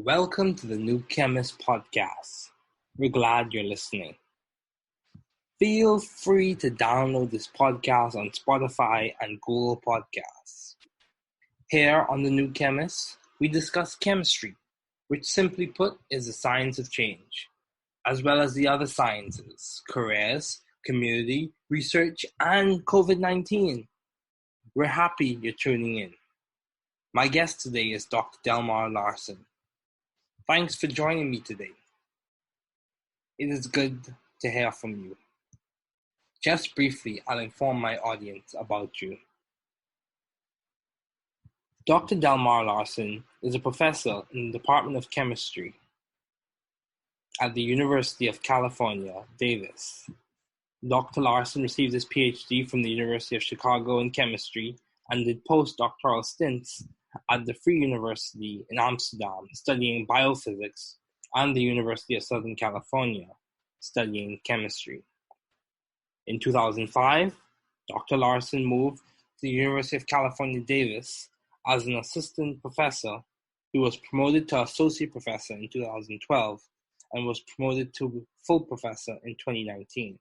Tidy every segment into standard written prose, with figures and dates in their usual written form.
Welcome to the New Chemist podcast. We're glad you're listening. Feel free to download this podcast on Spotify and Google Podcasts. Here on the New Chemist, we discuss chemistry, which simply put is the science of change, as well as the other sciences, careers, community, research, and COVID-19. We're happy you're tuning in. My guest today is Dr. Delmar Larsen. Thanks for joining me today. It is good to hear from you. Just briefly, I'll inform my audience about you. Dr. Delmar Larsen is a professor in the Department of Chemistry at the University of California, Davis. Dr. Larsen received his PhD from the University of Chicago in chemistry and did postdoctoral stints at the Free University in Amsterdam studying biophysics and the University of Southern California studying chemistry. In 2005, Dr. Larsen moved to the University of California, Davis as an assistant professor. He was promoted to associate professor in 2012 and was promoted to full professor in 2019.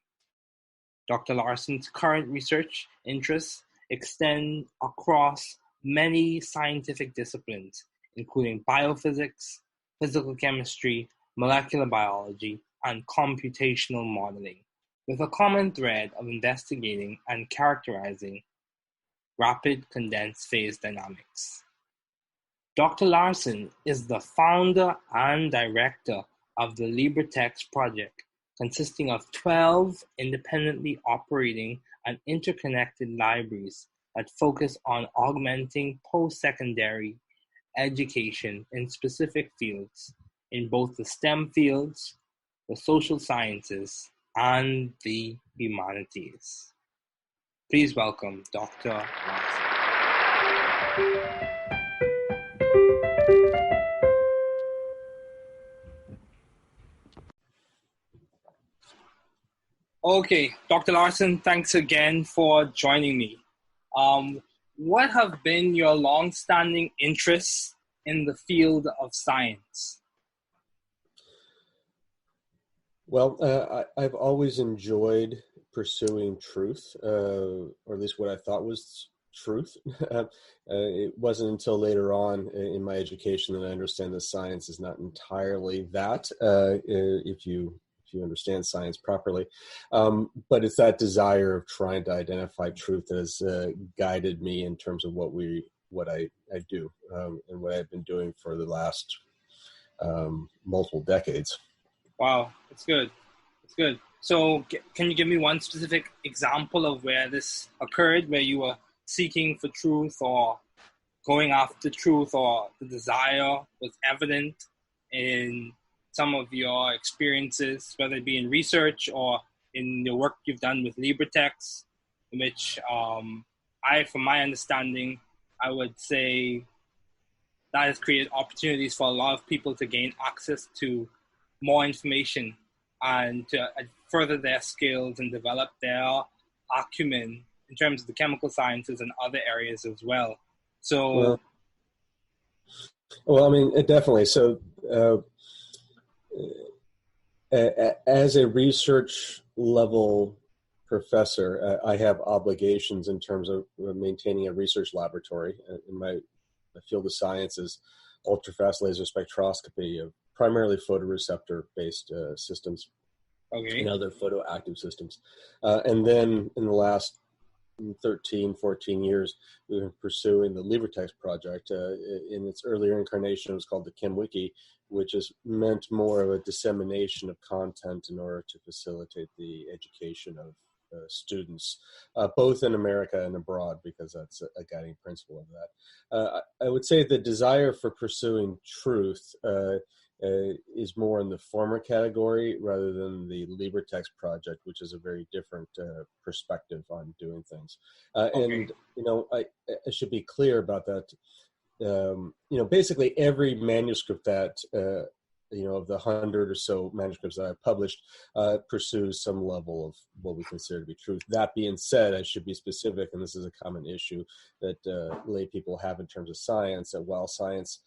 Dr. Larsen's current research interests extend across many scientific disciplines, including biophysics, physical chemistry, molecular biology, and computational modeling, with a common thread of investigating and characterizing rapid condensed phase dynamics. Dr. Larsen is the founder and director of the LibreText project, consisting of 12 independently operating and interconnected libraries that focus on augmenting post-secondary education in specific fields in both the STEM fields, the social sciences, and the humanities. Please welcome Dr. Larsen. Okay, Dr. Larsen, thanks again for joining me. What have been your long-standing interests in the field of science? Well, I've always enjoyed pursuing truth, or at least what I thought was truth. It wasn't until later on in my education that I understand that science is not entirely that, if you understand science properly. But it's that desire of trying to identify truth that has guided me in terms of what I do, and what I've been doing for the last multiple decades. Wow, that's good. That's good. So can you give me one specific example of where this occurred, where you were seeking for truth or going after truth, or the desire was evident in some of your experiences, whether it be in research or in the work you've done with LibreText, in which from my understanding, I would say that has created opportunities for a lot of people to gain access to more information and to further their skills and develop their acumen in terms of the chemical sciences and other areas as well. So, well, I mean, definitely. So, as a research level professor, I have obligations in terms of maintaining a research laboratory. In my field of science is ultrafast laser spectroscopy of primarily photoreceptor-based systems, okay, and other photoactive systems. And then in the last 13, 14 years, we've been pursuing the LibreText project. In its earlier incarnation, it was called the ChemWiki, which is meant more of a dissemination of content in order to facilitate the education of students, both in America and abroad, because that's a guiding principle of that. I would say the desire for pursuing truth is more in the former category rather than the LibreText project, which is a very different perspective on doing things. And, I should be clear about that. Basically every manuscript that, of the 100 or so manuscripts that I've published, pursues some level of what we consider to be truth. That being said, I should be specific, and this is a common issue that lay people have in terms of science, that while science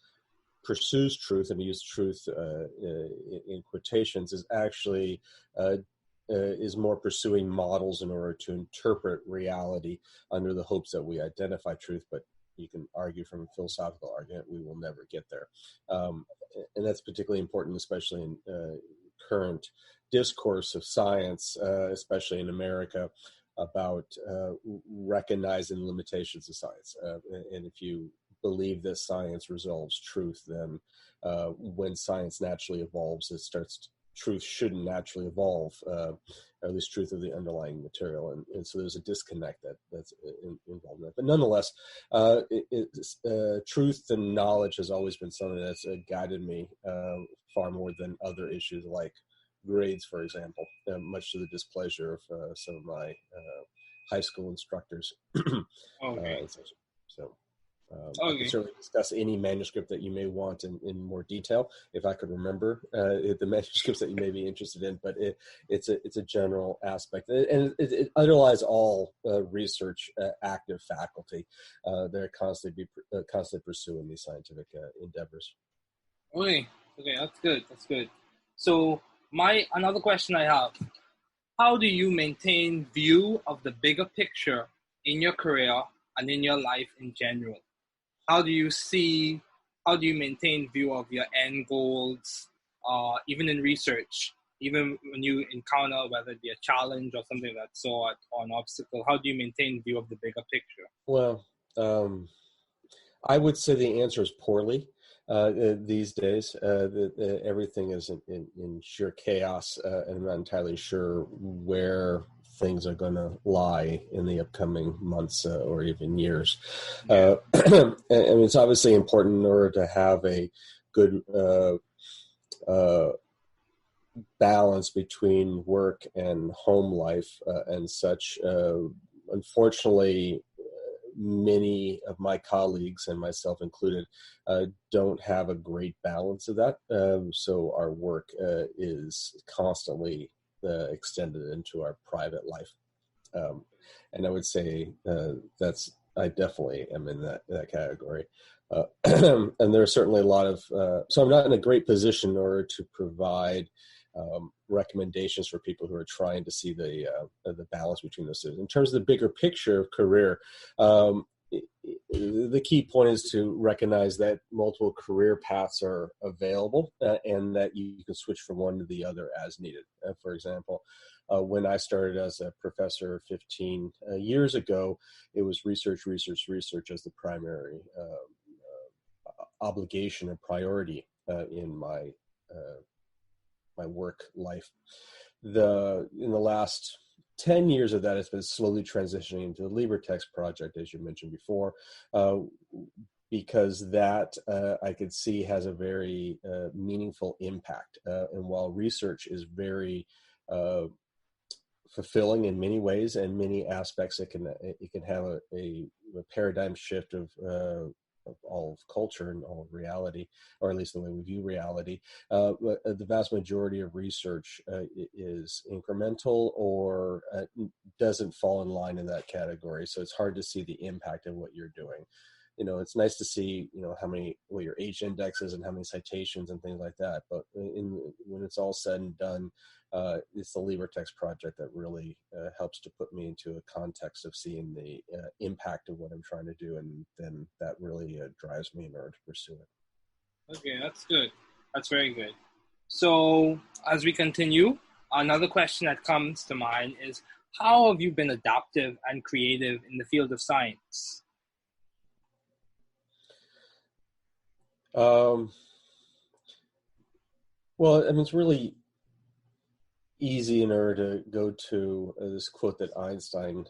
pursues truth, and use truth in quotations, is actually is more pursuing models in order to interpret reality under the hopes that we identify truth. But you can argue from a philosophical argument, we will never get there. And that's particularly important, especially in current discourse of science, especially in America, about recognizing the limitations of science. And if you believe that science resolves truth, then when science naturally evolves, truth shouldn't naturally evolve, or at least truth of the underlying material. And so there's a disconnect that's involved in that. But nonetheless, truth and knowledge has always been something that's guided me far more than other issues like grades, for example, much to the displeasure of some of my high school instructors. Okay. So Okay. I can certainly discuss any manuscript that you may want in more detail, if I could remember the manuscripts that you may be interested in. But it's a general aspect, and it underlies all research active faculty. They're constantly pursuing these scientific endeavors. Okay. Okay. That's good. That's good. So another question I have: how do you maintain view of the bigger picture in your career and in your life in general? How do you maintain view of your end goals, even in research, even when you encounter whether it be a challenge or something of that sort or an obstacle? How do you maintain view of the bigger picture? Well, I would say the answer is poorly. These days, everything is in sheer chaos, and I'm not entirely sure where things are going to lie in the upcoming months or even years. And it's obviously important in order to have a good balance between work and home life and such. Unfortunately, many of my colleagues, and myself included, don't have a great balance of that. So our work is constantly extended into our private life. And I would say I definitely am in that category. And there are certainly a lot of, so I'm not in a great position in order to provide recommendations for people who are trying to see the balance between those two. In terms of the bigger picture of career, the key point is to recognize that multiple career paths are available and that you can switch from one to the other as needed. For example, when I started as a professor 15 years ago, it was research as the primary obligation and priority in my work life. In the last 10 years of that, it's been slowly transitioning into the LibreText project, as you mentioned before, because that I could see has a very meaningful impact. And while research is very fulfilling in many ways and many aspects, it can have a paradigm shift of all of culture and all of reality, or at least the way we view reality. But the vast majority of research is incremental or doesn't fall in line in that category. So it's hard to see the impact of what you're doing. It's nice to see, what your H index is and how many citations and things like that. But when it's all said and done, it's the LibreText project that really helps to put me into a context of seeing the impact of what I'm trying to do. And then that really drives me in order to pursue it. Okay, that's good. That's very good. So as we continue, another question that comes to mind is, how have you been adaptive and creative in the field of science? Well, I mean, it's really easy in order to go to this quote that Einstein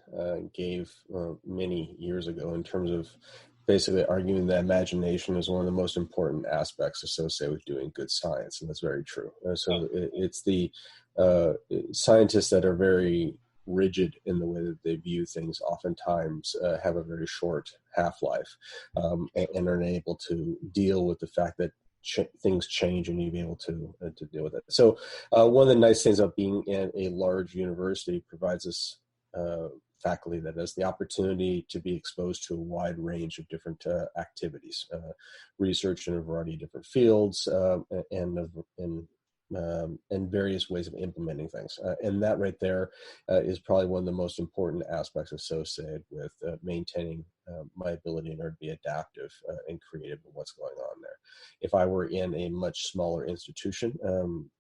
gave many years ago, in terms of basically arguing that imagination is one of the most important aspects associated with doing good science, and that's very true. It's the scientists that are very rigid in the way that they view things oftentimes have a very short half-life and are unable to deal with the fact that things change and you be able to deal with it. So one of the nice things about being in a large university provides us faculty that has the opportunity to be exposed to a wide range of different activities, research in a variety of different fields, and various ways of implementing things. And that right there is probably one of the most important aspects associated with maintaining my ability in order to be adaptive and creative in what's going on there. If I were in a much smaller institution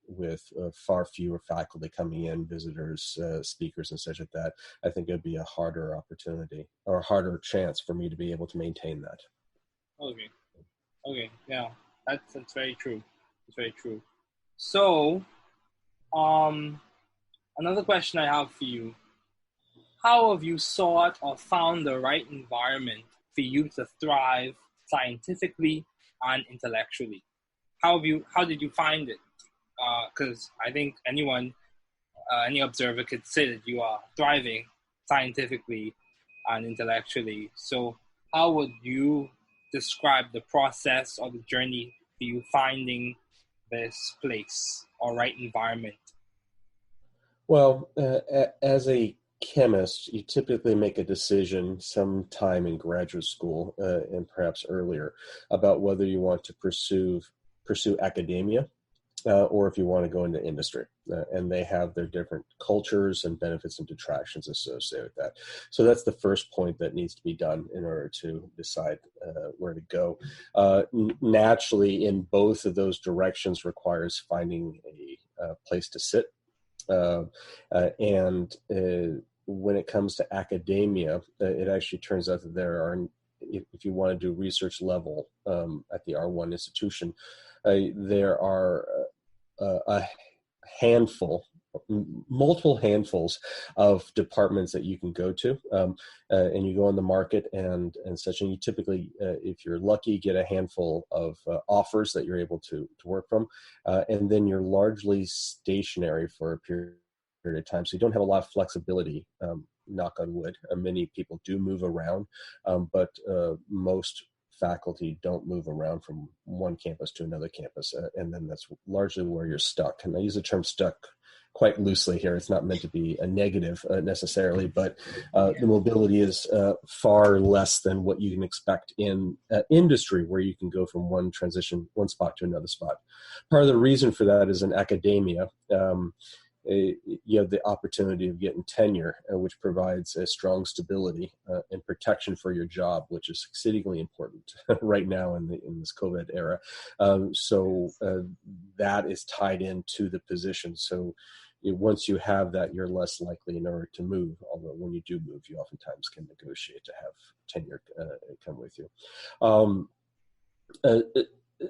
with far fewer faculty coming in, visitors, speakers, and such like that, I think it would be a harder opportunity or a harder chance for me to be able to maintain that. Okay, yeah, that's very true. It's very true. So, another question I have for you: how have you sought or found the right environment for you to thrive scientifically and intellectually? How did you find it? Because I think any observer could say that you are thriving scientifically and intellectually. So how would you describe the process or the journey for you finding this place or right environment? Well, as a chemist, you typically make a decision sometime in graduate school and perhaps earlier about whether you want to pursue academia or if you want to go into industry. And they have their different cultures and benefits and detractions associated with that. So that's the first point that needs to be done in order to decide where to go. Naturally, in both of those directions requires finding a place to sit. When it comes to academia, it actually turns out that there are, if you want to do research level at the R1 institution, there are a handful, multiple handfuls of departments that you can go to, and you go on the market and such, and you typically, if you're lucky, get a handful of offers that you're able to work from, and then you're largely stationary for a period of time, so you don't have a lot of flexibility. Knock on wood. Many people do move around, but most faculty don't move around from one campus to another campus, and then that's largely where you're stuck. And I use the term stuck quite loosely here. It's not meant to be a negative necessarily, but the mobility is far less than what you can expect in industry, where you can go from one spot to another spot. Part of the reason for that is in academia, you have the opportunity of getting tenure, which provides a strong stability and protection for your job, which is exceedingly important right now in this COVID era. So that is tied into the position. So once you have that, you're less likely in order to move, although when you do move, you oftentimes can negotiate to have tenure come with you.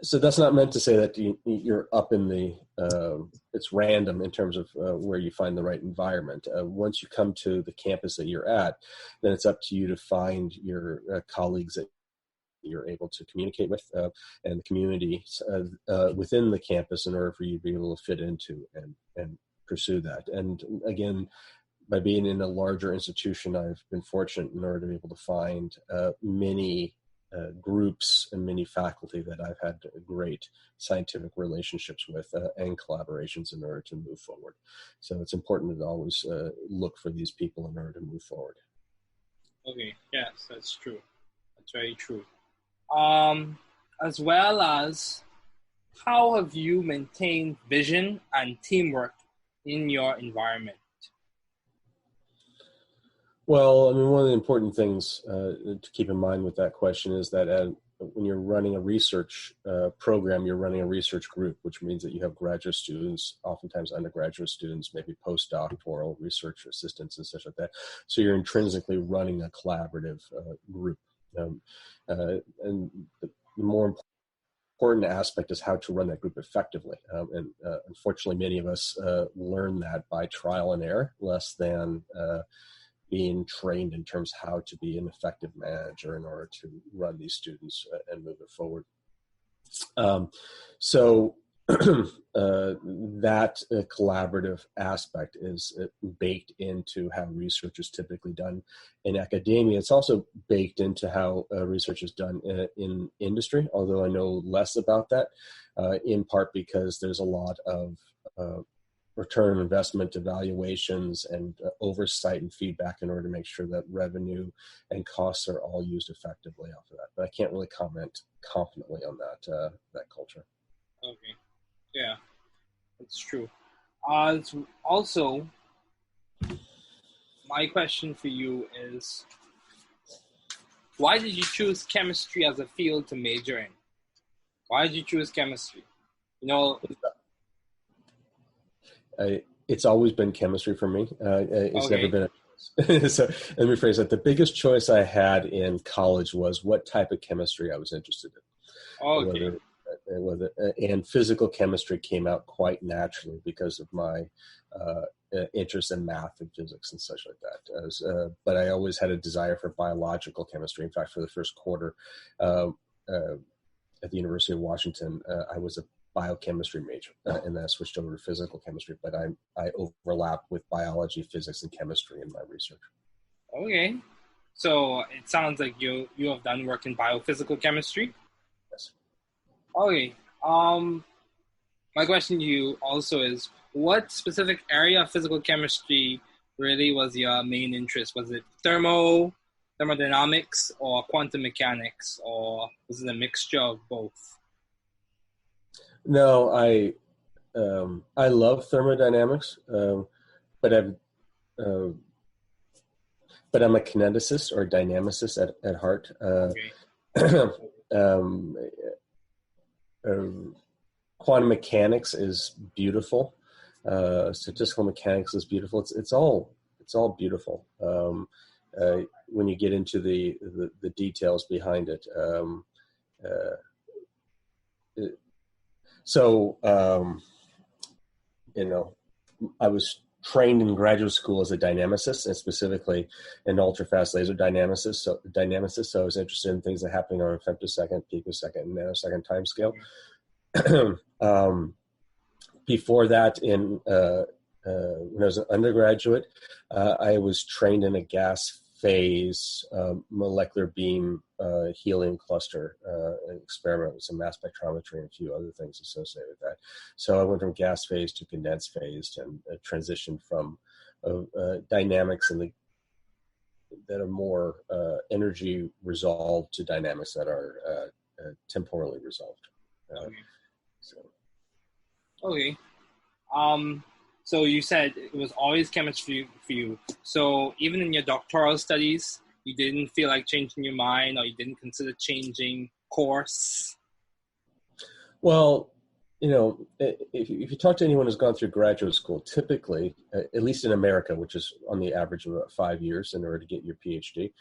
So that's not meant to say that you're up in the, it's random in terms of where you find the right environment. Once you come to the campus that you're at, then it's up to you to find your colleagues that you're able to communicate with and the community within the campus in order for you to be able to fit into and pursue that. And again, by being in a larger institution, I've been fortunate in order to be able to find many groups and many faculty that I've had great scientific relationships with and collaborations in order to move forward. So it's important to always look for these people in order to move forward. Okay, yes, that's true. That's very true. As well as, how have you maintained vision and teamwork in your environment? Well, I mean, one of the important things to keep in mind with that question is that when you're running a research program, you're running a research group, which means that you have graduate students, oftentimes undergraduate students, maybe postdoctoral research assistants and such like that. So you're intrinsically running a collaborative group. And the more important aspect is how to run that group effectively. Unfortunately, many of us learn that by trial and error, less than being trained in terms of how to be an effective manager in order to run these students and move it forward. So that collaborative aspect is baked into how research is typically done in academia. It's also baked into how research is done in industry, although I know less about that, in part because there's a lot of return on investment evaluations and oversight and feedback in order to make sure that revenue and costs are all used effectively off of that. But I can't really comment confidently on that culture. Okay. Yeah, that's true. Also, my question for you is, why did you choose chemistry as a field to major in? Why did you choose chemistry? You know, it's always been chemistry for me. It's okay. never been a choice. So let me rephrase that. The biggest choice I had in college was what type of chemistry I was interested in. Okay. And physical chemistry came out quite naturally because of my interest in math and physics and such like that. But I always had a desire for biological chemistry. In fact, for the first quarter at the University of Washington, I was a biochemistry major, and then I switched over to physical chemistry, but I overlap with biology, physics, and chemistry in my research. Okay. So it sounds like you have done work in biophysical chemistry. Yes. Okay. My question to you also is, what specific area of physical chemistry really was your main interest? Was it thermodynamics, or quantum mechanics, or was it a mixture of both? No, I love thermodynamics, but uh, I'm a kineticist or dynamicist at heart. Okay. Quantum mechanics is beautiful. Statistical mechanics is beautiful. It's all beautiful when you get into the details behind it. I was trained in graduate school as a dynamicist, and specifically an ultra-fast laser dynamicist. So I was interested in things that are happening on a femtosecond, picosecond, and nanosecond time scale. Before that, when I was an undergraduate, I was trained in a gas phase molecular beam helium cluster experiment with some mass spectrometry and a few other things associated with that. So I went from gas phase to condensed phase and transitioned from dynamics that are more energy resolved to dynamics that are temporally resolved. Okay. So you said it was always chemistry for you. So even in your doctoral studies, you didn't feel like changing your mind, or you didn't consider changing course? Well, if you talk to anyone who's gone through graduate school, typically, at least in America, which is on the average of about 5 years in order to get your PhD,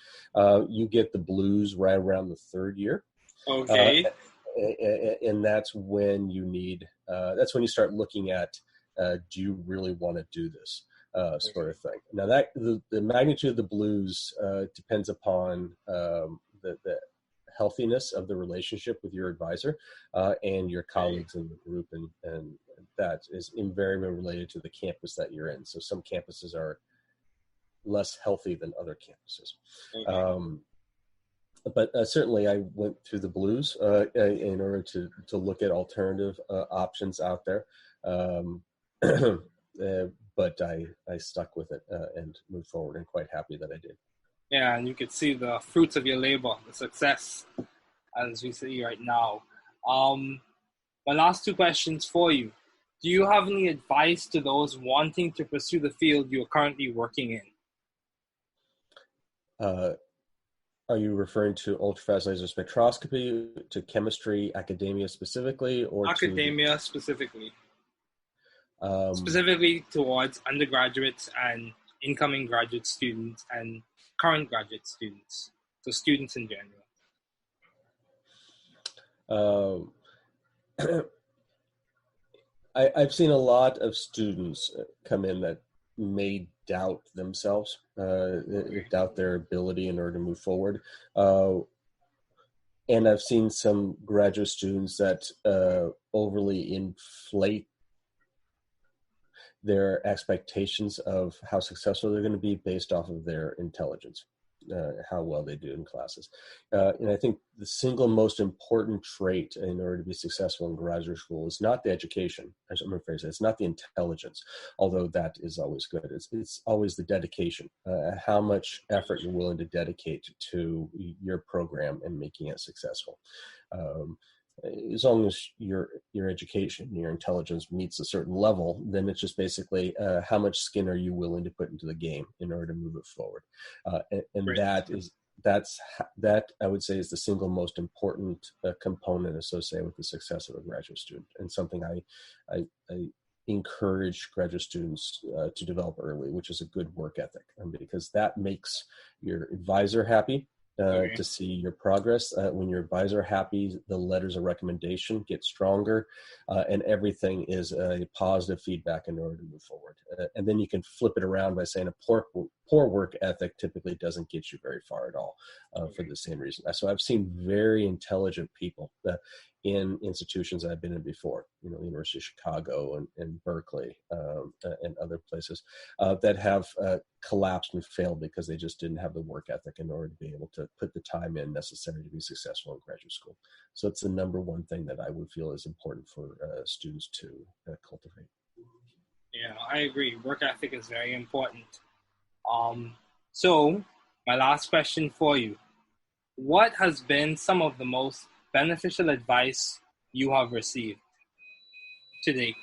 you get the blues right around the third year. Okay. And that's when that's when you start looking at, do you really want to do this sort of thing? Now, the magnitude of the blues depends upon the healthiness of the relationship with your advisor and your colleagues in the group, and that is invariably related to the campus that you're in. So some campuses are less healthy than other campuses. Okay. But certainly I went through the blues in order to look at alternative options out there. But I stuck with it and moved forward, and quite happy that I did. Yeah, and you could see the fruits of your labor, the success, as we see right now. My last two questions for you. Do you have any advice to those wanting to pursue the field you are currently working in? Are you referring to ultrafast laser spectroscopy, to chemistry, academia specifically, or academia specifically? Specifically towards undergraduates and incoming graduate students and current graduate students, so students in general. I've seen a lot of students come in that may doubt themselves, doubt their ability in order to move forward. And I've seen some graduate students that overly inflate their expectations of how successful they're going to be based off of their intelligence. how well they do in classes. And I think the single most important trait in order to be successful in graduate school is not the education. I'm going to phrase it. It's not the intelligence, although that is always good. It's always the dedication, how much effort you're willing to dedicate to your program and making it successful. As long as your education, your intelligence meets a certain level, then it's just basically how much skin are you willing to put into the game in order to move it forward. And that I would say is the single most important component associated with the success of a graduate student, and something I encourage graduate students to develop early, which is a good work ethic, because that makes your advisor happy. To see your progress. When your advisor happy, the letters of recommendation get stronger, and everything is a positive feedback in order to move forward. And then you can flip it around by saying a poor work ethic typically doesn't get you very far at all, for the same reason. So I've seen very intelligent people in institutions I've been in before, the University of Chicago and Berkeley, and other places that have collapsed and failed because they just didn't have the work ethic in order to be able to put the time in necessary to be successful in graduate school. So it's the number one thing that I would feel is important for students to cultivate. Yeah, I agree. Work ethic is very important. So my last question for you: what has been some of the most beneficial advice you have received to date?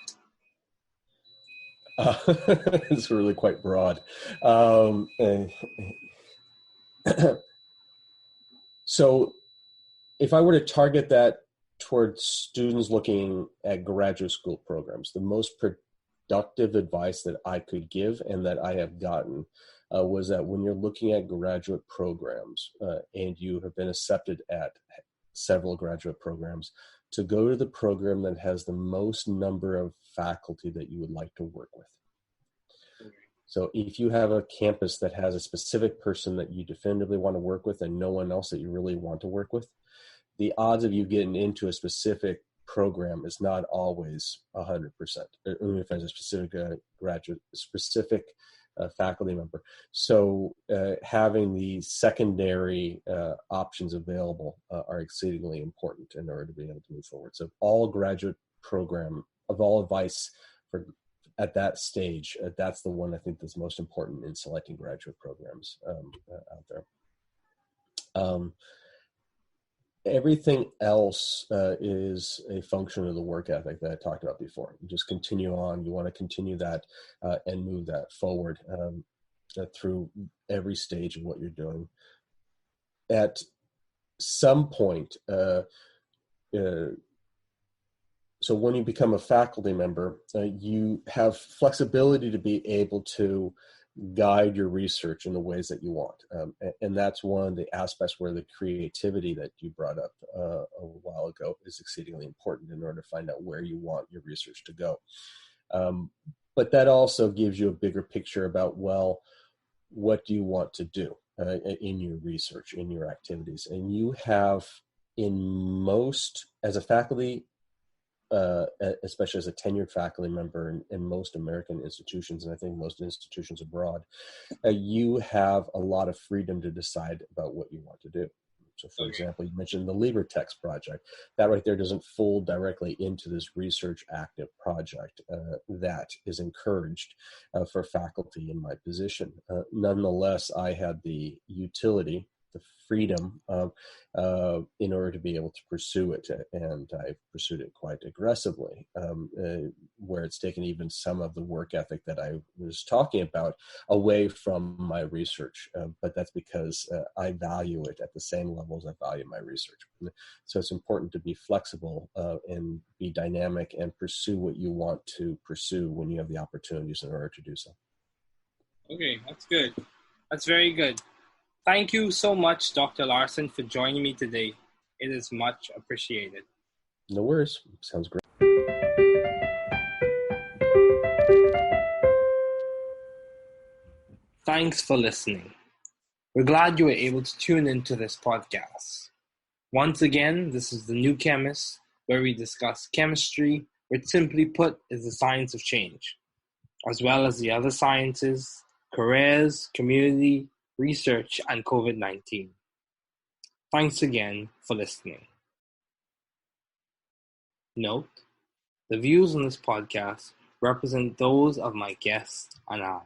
It's really quite broad. So if I were to target that towards students looking at graduate school programs, the most productive advice that I could give and that I have gotten was that when you're looking at graduate programs and you have been accepted at several graduate programs, to go to the program that has the most number of faculty that you would like to work with. So if you have a campus that has a specific person that you definitively want to work with and no one else that you really want to work with, the odds of you getting into a specific program is not always 100%. Only if there's a specific specific faculty member. So having the secondary options available are exceedingly important in order to be able to move forward. So all graduate program, of all advice for at that stage, that's the one I think that's most important in selecting graduate programs out there. Everything else is a function of the work ethic that I talked about before. You just continue on. You want to continue that and move that forward through every stage of what you're doing. At some point, so when you become a faculty member, you have flexibility to be able to guide your research in the ways that you want. And that's one of the aspects where the creativity that you brought up a while ago is exceedingly important in order to find out where you want your research to go. But that also gives you a bigger picture about, well, what do you want to do in your research, in your activities? And you have as a faculty, especially as a tenured faculty member in most American institutions, and I think most institutions abroad, you have a lot of freedom to decide about what you want to do. So, for example, you mentioned the LibreText project. That right there doesn't fold directly into this research active project that is encouraged for faculty in my position. Nonetheless, I had the utility, the freedom in order to be able to pursue it, and I pursued it quite aggressively, where it's taken even some of the work ethic that I was talking about away from my research, but that's because I value it at the same level as I value my research. So it's important to be flexible and be dynamic and pursue what you want to pursue when you have the opportunities in order to do so. Okay, that's good. That's very good. Thank you so much, Dr. Larsen, for joining me today. It is much appreciated. No worries. Sounds great. Thanks for listening. We're glad you were able to tune into this podcast. Once again, this is The New Chemist, where we discuss chemistry, which simply put is the science of change, as well as the other sciences, careers, community, research, and COVID-19. Thanks again for listening. Note: the views on this podcast represent those of my guests and I.